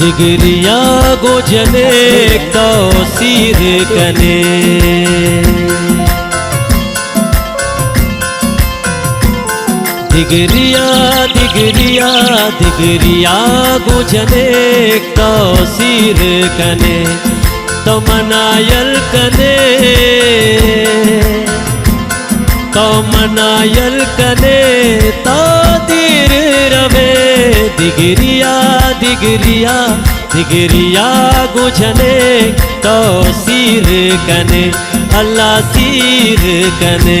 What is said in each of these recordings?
दिगरिया गोजने तो सिर कने दिगरिया दिगरिया दिगरिया गोजने तो सिर कने तो मनायल कने तो मनायल कने तो तीर रवे दिगरिया दिगरिया दिगरिया गुझने तो सिर कने अल्लाह सिर कने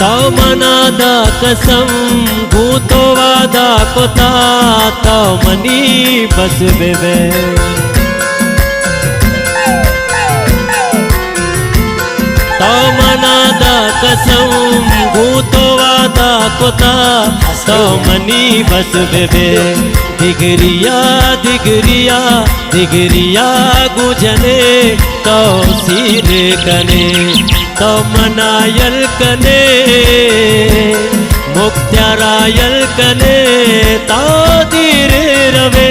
तो मनादा कसम भूतो वादा कोता तो मनी बस बेबे तो मनादा कसम भूतो वादा कोता तो मनी बस बेबे दिगरिया दिगरिया दिगरिया गुजने तो सिर कने तो मनायल कने मुक्त्यारायल कने तो धीर रवे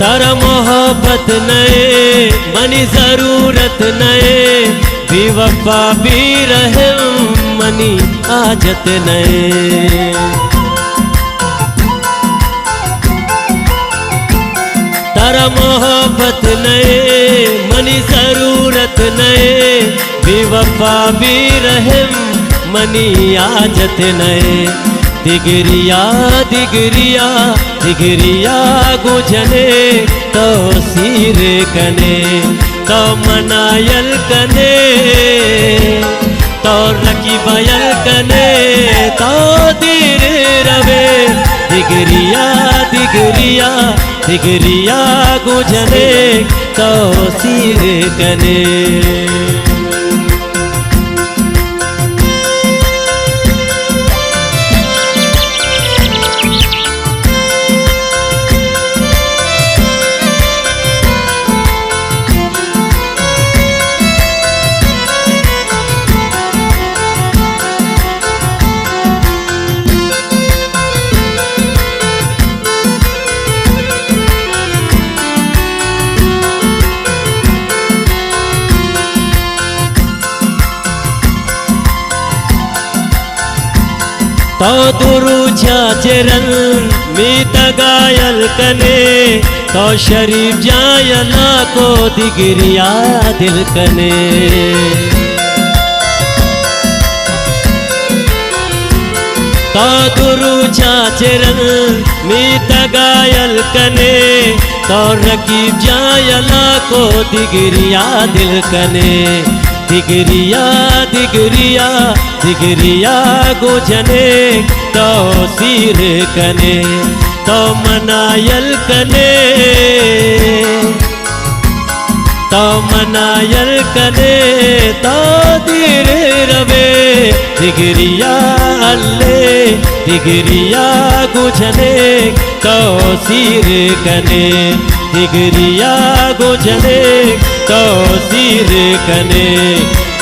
तारा मोहब्बत नए मनी जरूरत नए बेवफा भी रहे मनी आजत नए तारा मोहब्बत नए मनी जरूरत नए बेवफा भी रहे मनी आजत नए दिगरिया दिगरिया दिगरिया गुजने तो सिर कने तो मनायल कने तो रकी बयल कने तो धीर रवे दिगरिया दिगरिया दिगरिया गुजने तो सिर कने तो दुरुजा चरण मीत गायल कने तो शरीफ जायला को दिगरिया दिल कने तो दुरुजा चरण मीत गायल कने तो रकीब जायला को दिगरिया दिल कने दिगरिया दिगरिया दिगरिया गुजने तो सिर कने तो मनायल कने तो मनायल कने तो धीर रवे दिगरिया अल्ले दिगरिया गुजने तो सिर कने दिगरिया गुजने तो सिर कने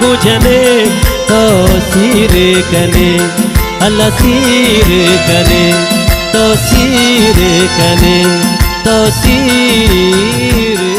गुजने तो सिर कने अल्लाह सिर कने तो सिर कने तो सिर